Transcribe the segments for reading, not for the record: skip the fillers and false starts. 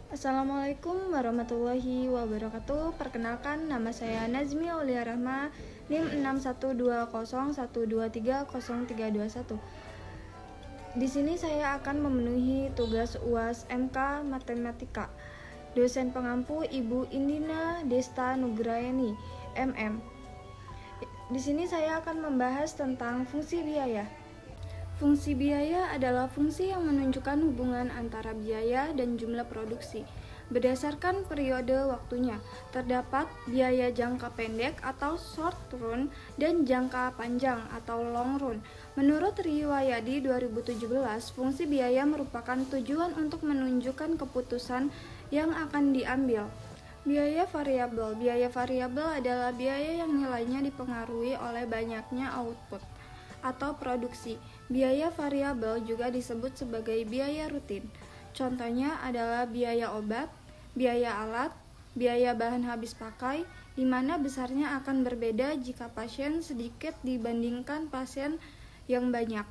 Assalamualaikum warahmatullahi wabarakatuh. Perkenalkan, nama saya Nazmi Aulia Rahma, NIM 6120123031. Di sini saya akan memenuhi tugas UAS MK Matematika. Dosen pengampu Ibu Indina Desta Nugrayani, MM. Di sini saya akan membahas tentang fungsi biaya. Fungsi biaya adalah fungsi yang menunjukkan hubungan antara biaya dan jumlah produksi. Berdasarkan periode waktunya, terdapat biaya jangka pendek atau short run dan jangka panjang atau long run. Menurut Riwayadi 2017, fungsi biaya merupakan tujuan untuk menunjukkan keputusan yang akan diambil. Biaya variabel. Biaya variabel adalah biaya yang nilainya dipengaruhi oleh banyaknya output atau produksi. Biaya variabel juga disebut sebagai biaya rutin. Contohnya adalah biaya obat, biaya alat, biaya bahan habis pakai, di mana besarnya akan berbeda jika pasien sedikit dibandingkan pasien yang banyak.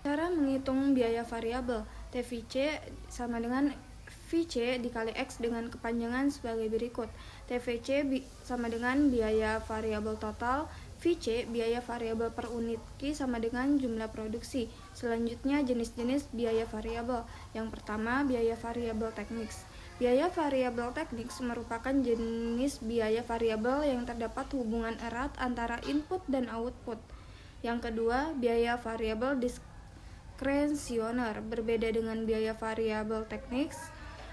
Cara menghitung biaya variabel, TVC sama dengan VC dikali X dengan kepanjangan sebagai berikut. TVC sama dengan biaya variabel total, VC biaya variabel per unit Q sama dengan jumlah produksi. Selanjutnya jenis-jenis biaya variabel. Yang pertama, biaya variabel teknis. Biaya variabel teknis merupakan jenis biaya variabel yang terdapat hubungan erat antara input dan output. Yang kedua, biaya variabel diskresioner. Berbeda dengan biaya variabel teknis,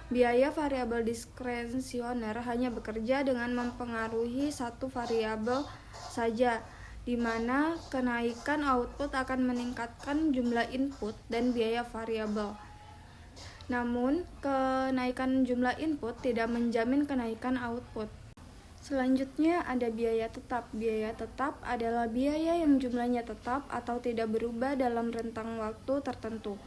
biaya variabel diskresioner hanya bekerja dengan mempengaruhi satu variabel saja, di mana kenaikan output akan meningkatkan jumlah input dan biaya variabel. Namun, kenaikan jumlah input tidak menjamin kenaikan output. Selanjutnya ada biaya tetap. Biaya tetap adalah biaya yang jumlahnya tetap atau tidak berubah dalam rentang waktu tertentu,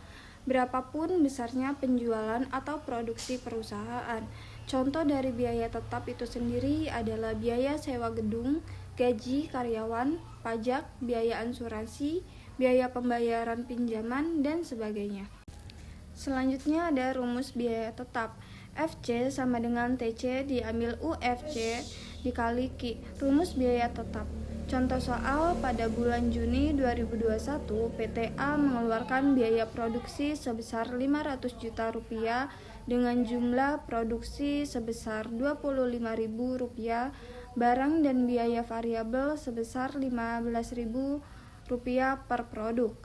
berapapun besarnya penjualan atau produksi perusahaan. Contoh dari biaya tetap itu sendiri adalah biaya sewa gedung, gaji karyawan, pajak, biaya asuransi, biaya pembayaran pinjaman, dan sebagainya. Selanjutnya ada rumus biaya tetap. FC sama dengan TC diambil UFC dikali Q. Rumus biaya tetap. Contoh soal, pada bulan Juni 2021, PTA mengeluarkan biaya produksi sebesar 500 juta rupiah dengan jumlah produksi sebesar 25.000 rupiah, barang dan biaya variabel sebesar 15.000 rupiah per produk.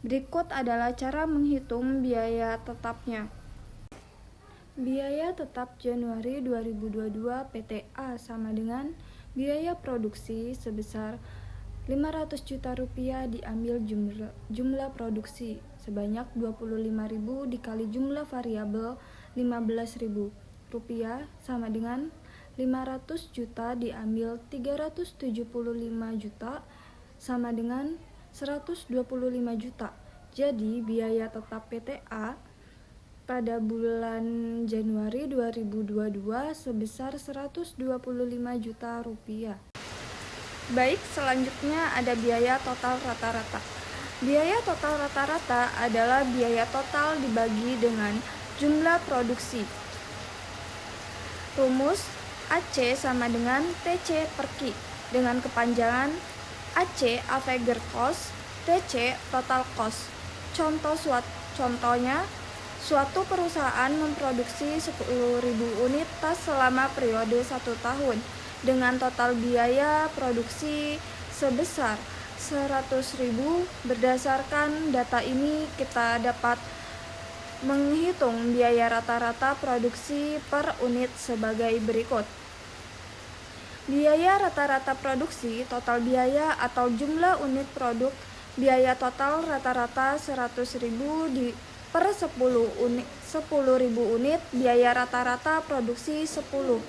Berikut adalah cara menghitung biaya tetapnya. Biaya tetap Januari 2022 PTA sama dengan biaya produksi sebesar 500 juta rupiah diambil jumlah produksi sebanyak 25.000 dikali jumlah variabel 15.000 rupiah sama dengan 500 juta diambil 375 juta sama dengan 125 juta. Jadi biaya tetap PTA pada bulan Januari 2022 sebesar 125 juta rupiah. Baik, selanjutnya ada biaya total rata-rata. Biaya total rata-rata adalah biaya total dibagi dengan jumlah produksi. Rumus AC sama dengan TC per Q dengan kepanjangan AC Aveger cost, TC total cost. Contohnya, suatu perusahaan memproduksi 10.000 unit tas selama periode 1 tahun dengan total biaya produksi sebesar 100.000. Berdasarkan data ini kita dapat menghitung biaya rata-rata produksi per unit sebagai berikut. Biaya rata-rata produksi, total biaya atau jumlah unit produk. Biaya total rata-rata 100.000 per 10.000 unit, biaya rata-rata produksi 10.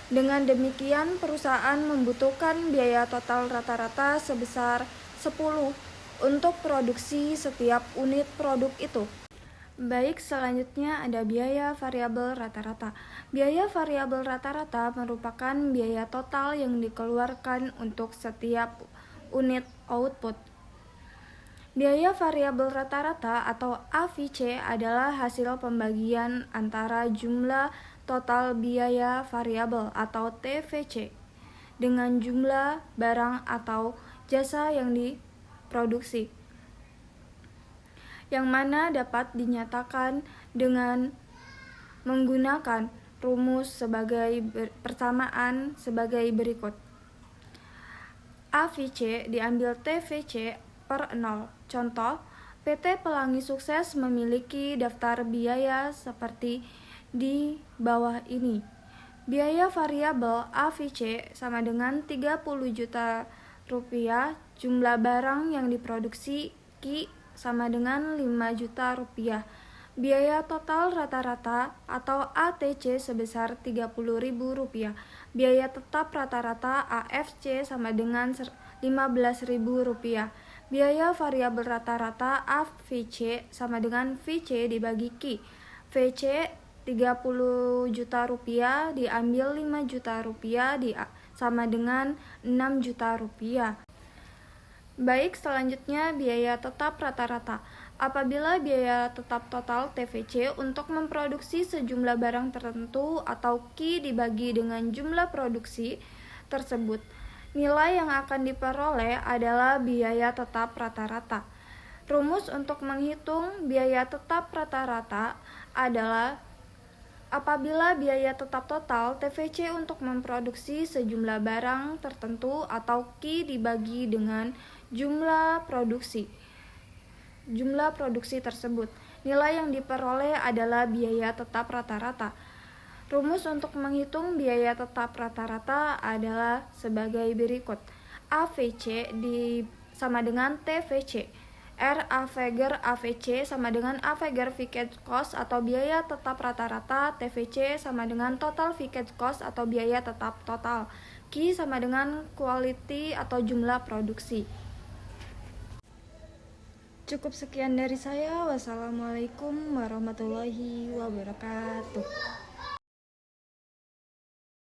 Dengan demikian, perusahaan membutuhkan biaya total rata-rata sebesar 10 untuk produksi setiap unit produk itu. Baik, selanjutnya ada biaya variabel rata-rata. Biaya variabel rata-rata merupakan biaya total yang dikeluarkan untuk setiap unit output. Biaya variabel rata-rata atau AVC adalah hasil pembagian antara jumlah total biaya variabel atau TVC dengan jumlah barang atau jasa yang diproduksi, yang mana dapat dinyatakan dengan menggunakan rumus sebagai persamaan sebagai berikut. AVC diambil TVC per 0. Contoh, PT Pelangi Sukses memiliki daftar biaya seperti di bawah ini. Biaya variabel AVC sama dengan 30 juta rupiah, jumlah barang yang diproduksi Ki sama dengan 5 juta rupiah. Biaya total rata-rata atau ATC sebesar Rp30.000. Biaya tetap rata-rata AFC sama dengan Rp15.000. Biaya variabel rata-rata AVC sama dengan VC dibagi Ki. VC 30 juta rupiah diambil 5 juta rupiah sama dengan 6 juta rupiah. Baik, selanjutnya biaya tetap rata-rata. Apabila biaya tetap total TVC untuk memproduksi sejumlah barang tertentu atau Ki dibagi dengan jumlah produksi tersebut, nilai yang akan diperoleh adalah biaya tetap rata-rata. Rumus untuk menghitung biaya tetap rata-rata adalah apabila biaya tetap total TVC untuk memproduksi sejumlah barang tertentu atau Ki dibagi dengan jumlah produksi tersebut, nilai yang diperoleh adalah biaya tetap rata-rata. Rumus untuk menghitung biaya tetap rata-rata adalah sebagai berikut. AVC sama dengan TVC. RAVGR AVC sama dengan AVGR Fixed Cost atau biaya tetap rata-rata. TVC sama dengan Total Fixed Cost atau biaya tetap total. Ki sama dengan quality atau jumlah produksi. Cukup sekian dari saya. Wassalamualaikum warahmatullahi wabarakatuh.